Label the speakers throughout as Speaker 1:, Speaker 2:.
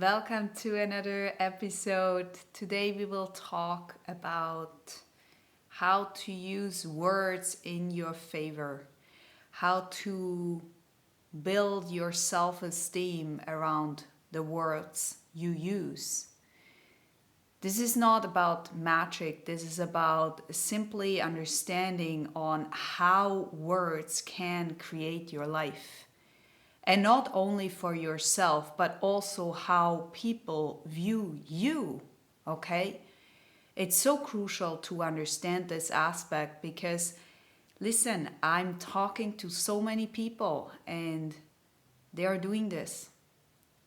Speaker 1: Welcome to another episode. Today we will talk about how to use words in your favor, how to build your self-esteem around the words you use. This is not about magic. This is about simply understanding on how words can create your life. And not only for yourself, but also how people view you, okay? It's so crucial to understand this aspect because, listen, I'm talking to so many people and they are doing this.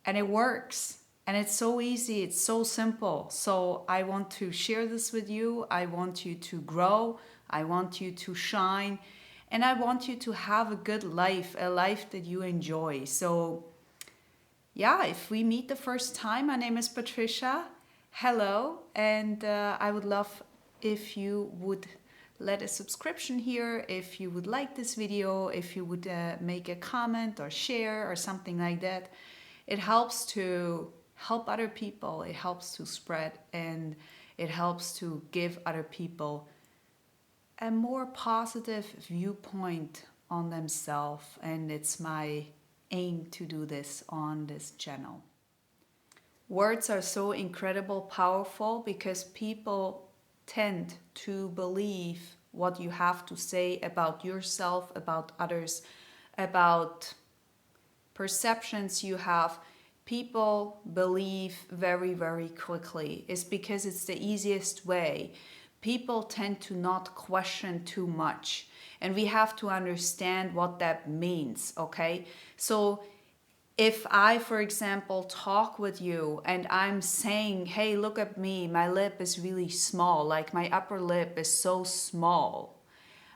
Speaker 1: And it works. And it's so easy, it's so simple. So I want to share this with you. I want you to grow. I want you to shine. And I want you to have a good life, a life that you enjoy. So, yeah, if we meet the first time, my name is Patricia. Hello. And I would love if you would let a subscription here, if you would like this video, if you would make a comment or share or something like that. It helps to help other people. It helps to spread and it helps to give other people a more positive viewpoint on themselves, and it's my aim to do this on this channel. Words are so incredible powerful because people tend to believe what you have to say about yourself, about others, about perceptions you have. People believe very, very quickly. It's because it's the easiest way. People tend to not question too much. And we have to understand what that means, okay? So if I, for example, talk with you and I'm saying, hey, look at me, my lip is really small, like my upper lip is so small.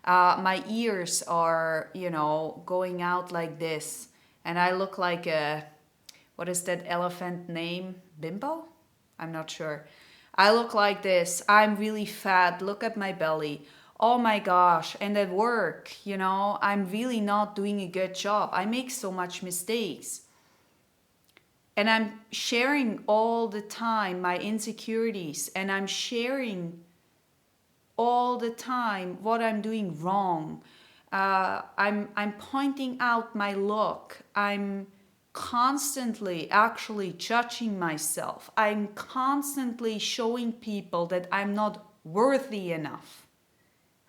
Speaker 1: My ears are, going out like this. And I look like what is that elephant name? Bimbo? I'm not sure. I look like this. I'm really fat. Look at my belly. Oh my gosh. And at work, I'm really not doing a good job. I make so much mistakes. And I'm sharing all the time my insecurities. And I'm sharing all the time what I'm doing wrong. I'm pointing out my look. I'm constantly actually judging myself. I'm constantly showing people that I'm not worthy enough.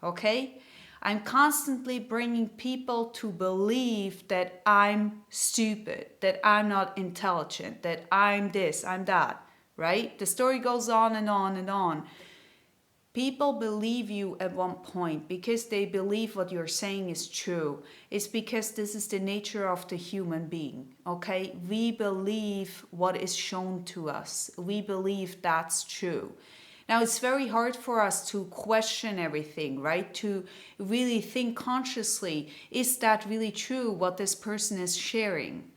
Speaker 1: Okay? I'm constantly bringing people to believe that I'm stupid, that I'm not intelligent, that I'm this, I'm that, right? The story goes on and on and on. People believe you at one point because they believe what you're saying is true. It's because this is the nature of the human being, okay? We believe what is shown to us. We believe that's true. Now, it's very hard for us to question everything, right? To really think consciously, is that really true what this person is sharing?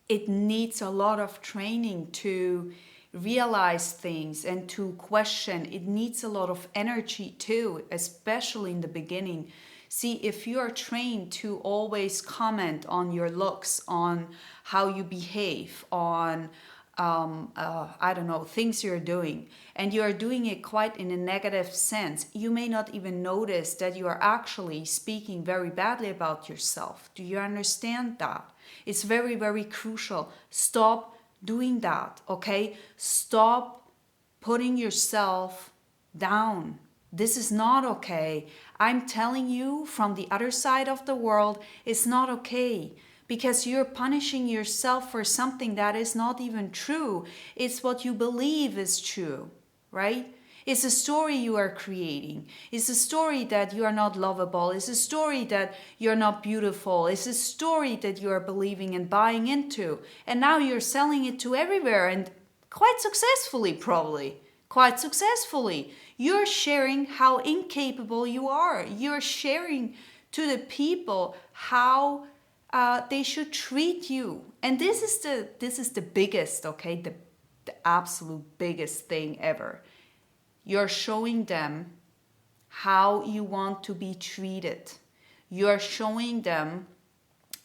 Speaker 1: It needs a lot of training to realize things and to question. It needs a lot of energy too, especially in the beginning. See, if you are trained to always comment on your looks, on how you behave, on I don't know, things you're doing, and you are doing it quite in a negative sense, you may not even notice that you are actually speaking very badly about yourself. Do you understand that? It's very, very crucial. Stop doing that, okay? Stop putting yourself down. This is not okay. I'm telling you from the other side of the world, it's not okay because you're punishing yourself for something that is not even true. It's what you believe is true, right? It's a story you are creating. It's a story that you are not lovable. It's a story that you're not beautiful. It's a story that you are believing and buying into. And now you're selling it to everywhere and quite successfully, probably. Quite successfully. You're sharing how incapable you are. You're sharing to the people how they should treat you. And this is the biggest, okay, the absolute biggest thing ever. You're showing them how you want to be treated. You're showing them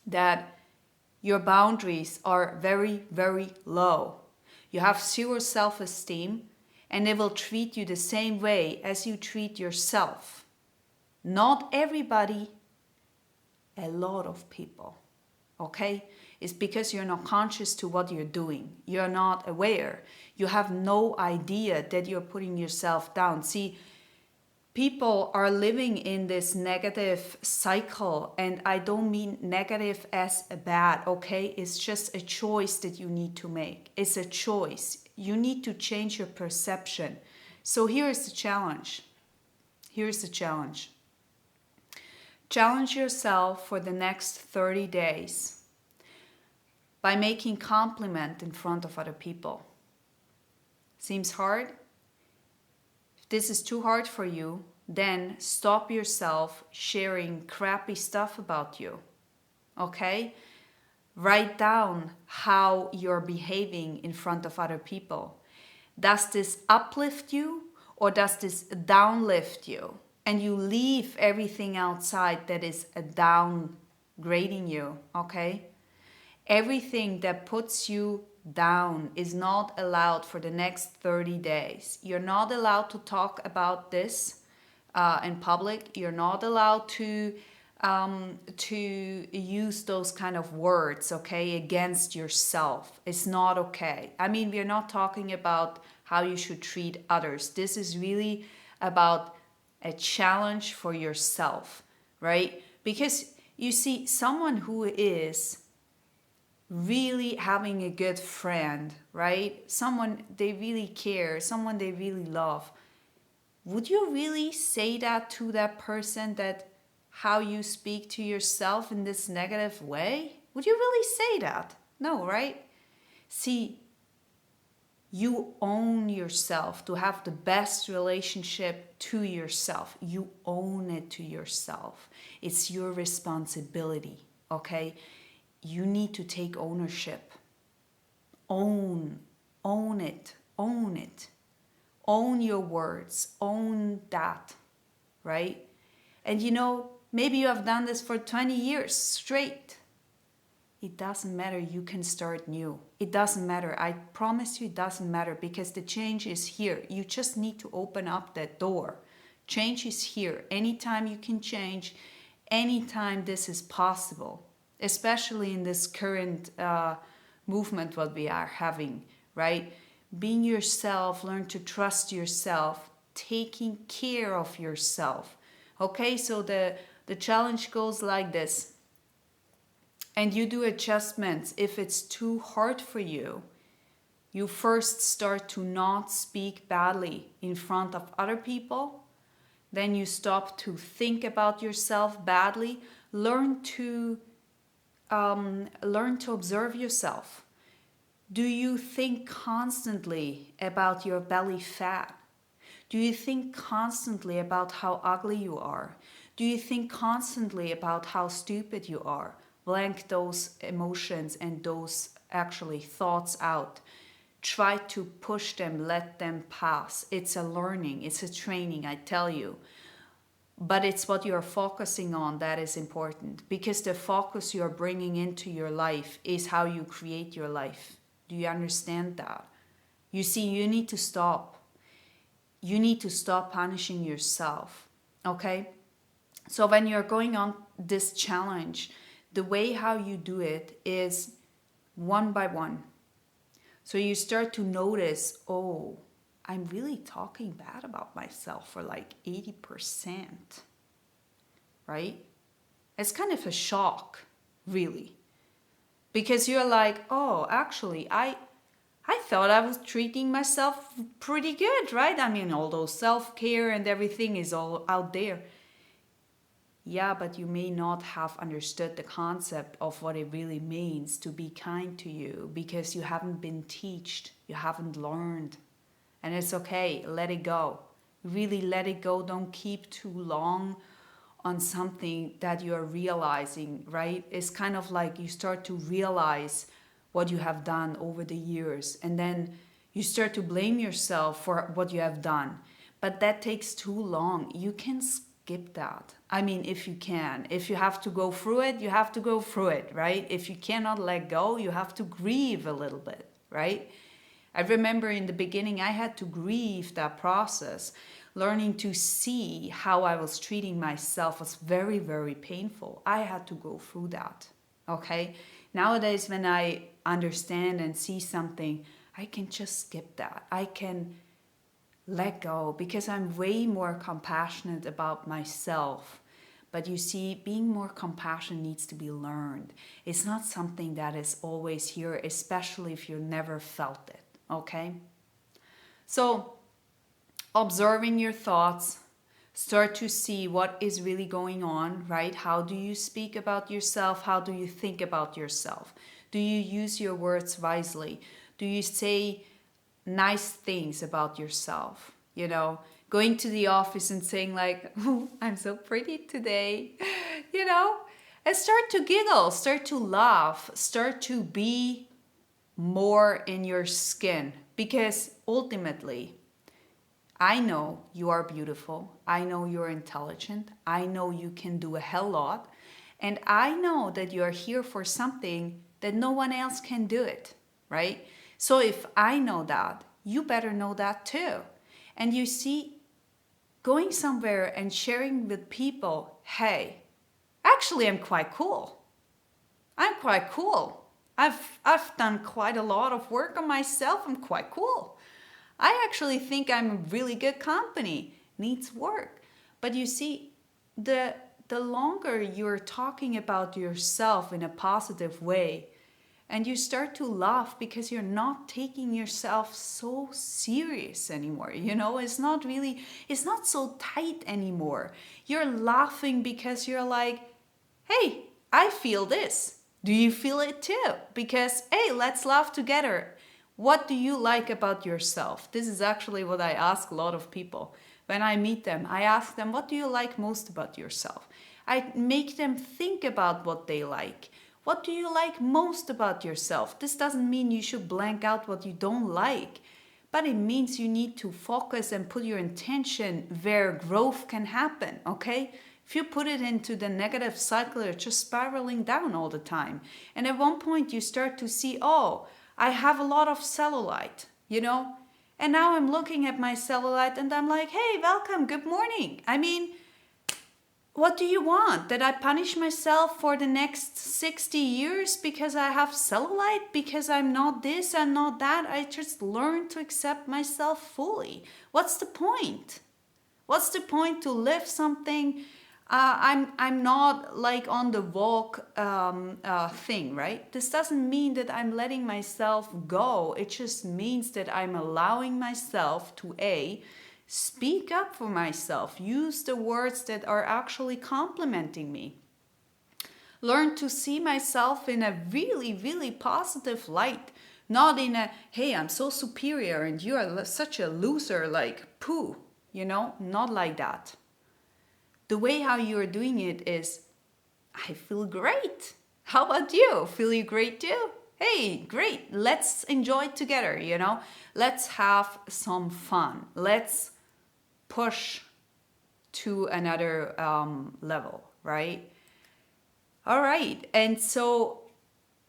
Speaker 1: that your boundaries are very, very low. You have zero self-esteem, and they will treat you the same way as you treat yourself. Not everybody, a lot of people. Okay? It's because you're not conscious to what you're doing. You're not aware. You have no idea that you're putting yourself down. See, people are living in this negative cycle, and I don't mean negative as bad, okay? It's just a choice that you need to make. It's a choice. You need to change your perception. So here's the challenge. Here's the challenge. Challenge yourself for the next 30 days by making compliment in front of other people. Seems hard? If this is too hard for you, then stop yourself sharing crappy stuff about you. Okay? Write down how you're behaving in front of other people. Does this uplift you or does this downlift you? And you leave everything outside that is downgrading you, okay? Everything that puts you down is not allowed for the next 30 days. You're not allowed to talk about this in public. You're not allowed to use those kind of words, okay, against yourself. It's not okay. I mean, we're not talking about how you should treat others. This is really about a challenge for yourself, right? Because you see, someone who is really having a good friend, right? Someone they really care, someone they really love. Would you really say that to that person, that how you speak to yourself in this negative way? Would you really say that? No, right? See, you own yourself to have the best relationship to yourself. You own it to yourself. It's your responsibility, okay? You need to take ownership. Own it, own it. Own your words, own that, right? And you know, maybe you have done this for 20 years straight. It doesn't matter, you can start new. It doesn't matter, I promise you it doesn't matter, because the change is here. You just need to open up that door. Change is here. Anytime you can change, anytime this is possible, especially in this current movement what we are having, right? Being yourself, learn to trust yourself, taking care of yourself. Okay, so the challenge goes like this. And you do adjustments. If it's too hard for you, you first start to not speak badly in front of other people. Then you stop to think about yourself badly. Learn to observe yourself. Do you think constantly about your belly fat? Do you think constantly about how ugly you are? Do you think constantly about how stupid you are? Blank those emotions and those actually thoughts out. Try to push them, let them pass. It's a learning, it's a training, I tell you. But it's what you're focusing on that is important, because the focus you're bringing into your life is how you create your life. Do you understand that? You see, you need to stop. You need to stop punishing yourself, okay? So when you're going on this challenge, the way how you do it is one by one. So you start to notice, oh, I'm really talking bad about myself for like 80%, right? It's kind of a shock, really. Because you're like, oh, actually, I thought I was treating myself pretty good, right? I mean, although self-care and everything is all out there. Yeah, but you may not have understood the concept of what it really means to be kind to you, because you haven't been taught, you haven't learned. And it's okay, let it go. Really let it go. Don't keep too long on something that you're realizing, right? It's kind of like you start to realize what you have done over the years, and then you start to blame yourself for what you have done. But that takes too long. You can skip that. I mean, if you can. If you have to go through it, you have to go through it, right? If you cannot let go, you have to grieve a little bit, right? I remember in the beginning, I had to grieve that process. Learning to see how I was treating myself was very, very painful. I had to go through that. Okay? Nowadays, when I understand and see something, I can just skip that. I can let go because I'm way more compassionate about myself. But you see, being more compassionate needs to be learned. It's not something that is always here, especially if you never felt it. Okay? So, observing your thoughts, start to see what is really going on, right? How do you speak about yourself? How do you think about yourself? Do you use your words wisely? Do you say nice things about yourself? You know, going to the office and saying like, oh, I'm so pretty today, you know? And start to giggle, start to laugh, start to be more in your skin, because ultimately, I know you are beautiful. I know you're intelligent. I know you can do a hell lot. And I know that you're here for something that no one else can do it, right? So if I know that, you better know that too. And you see, going somewhere and sharing with people, hey, actually I'm quite cool. I'm quite cool. I've done quite a lot of work on myself. I'm quite cool. I actually think I'm a really good company. Needs work. But you see, the longer you're talking about yourself in a positive way, and you start to laugh because you're not taking yourself so serious anymore. You know, it's not so tight anymore. You're laughing because you're like, hey, I feel this. Do you feel it too? Because, hey, let's laugh together. What do you like about yourself? This is actually what I ask a lot of people. When I meet them, I ask them, what do you like most about yourself? I make them think about what they like. What do you like most about yourself? This doesn't mean you should blank out what you don't like, but it means you need to focus and put your intention where growth can happen, okay? If you put it into the negative cycle, you're just spiraling down all the time. And at one point you start to see, oh, I have a lot of cellulite, you know? And now I'm looking at my cellulite and I'm like, hey, welcome, good morning. I mean, what do you want? That I punish myself for the next 60 years because I have cellulite? Because I'm not this, I'm not that? I just learned to accept myself fully. What's the point? What's the point to live something? I'm not like on the walk thing, right? This doesn't mean that I'm letting myself go. It just means that I'm allowing myself to speak up for myself. Use the words that are actually complimenting me. Learn to see myself in a really, really positive light. Not in a, hey, I'm so superior and you are such a loser, like, poo. You know, not like that. The way how you're doing it is, I feel great. How about you? Feel you great too? Hey, great. Let's enjoy it together, you know? Let's have some fun. Let's push to another level, right? All right. And so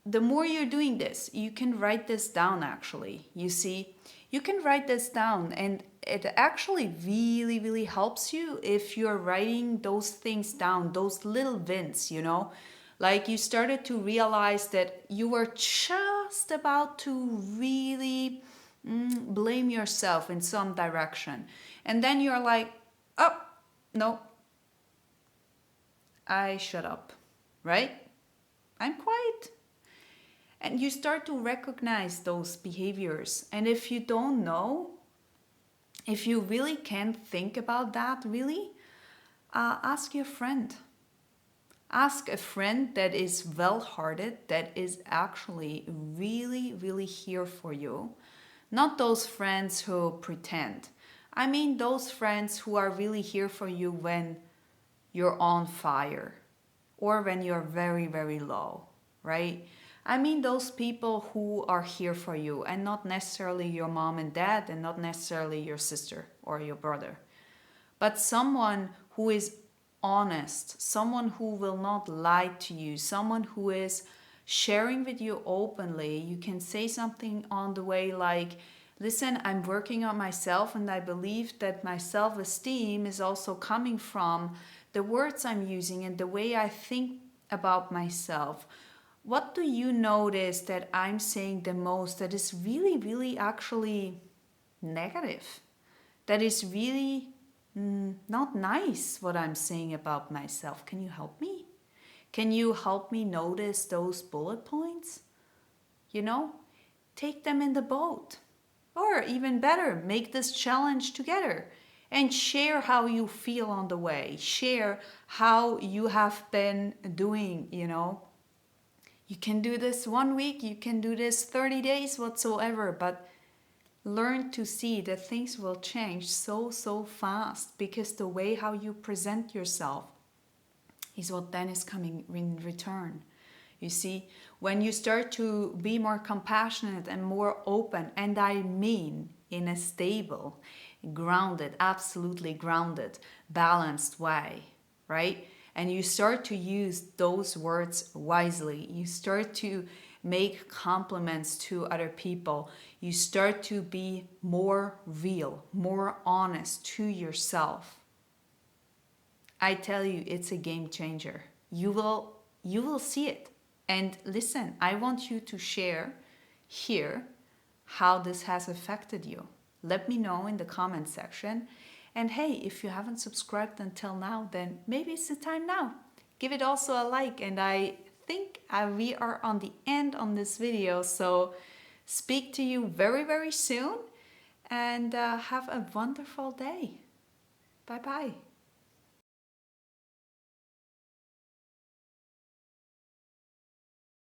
Speaker 1: the more you're doing this, you can write this down actually. You see, you can write this down and it actually really, really helps you if you're writing those things down, those little wins, you know? Like you started to realize that you were just about to really blame yourself in some direction. And then you're like, oh, no, I shut up, right? I'm quiet. And you start to recognize those behaviors. And if you don't know, if you really can't think about that, really, ask your friend. Ask a friend that is well-hearted, that is actually really, really here for you. Not those friends who pretend. I mean those friends who are really here for you when you're on fire or when you're very, very low, right? I mean those people who are here for you and not necessarily your mom and dad and not necessarily your sister or your brother, but someone who is honest, someone who will not lie to you, someone who is sharing with you openly. You can say something on the way like, listen, I'm working on myself, and I believe that my self-esteem is also coming from the words I'm using and the way I think about myself. What do you notice that I'm saying the most that is really, really actually negative? That is really not nice what I'm saying about myself. Can you help me? Can you help me notice those bullet points? You know, take them in the boat. Or even better, make this challenge together and share how you feel on the way. Share how you have been doing, you know. You can do this 1 week, you can do this 30 days, whatsoever, but learn to see that things will change so fast, because the way how you present yourself is what then is coming in return. You see, when you start to be more compassionate and more open, and I mean in a stable, grounded, absolutely grounded, balanced way, right? And you start to use those words wisely. You start to make compliments to other people. You start to be more real, more honest to yourself. I tell you, it's a game changer. You will see it. And listen, I want you to share here how this has affected you. Let me know in the comment section. And hey, if you haven't subscribed until now, then maybe it's the time now. Give it also a like. And I think we are on the end on this video. So speak to you very soon. And have a wonderful day. Bye bye.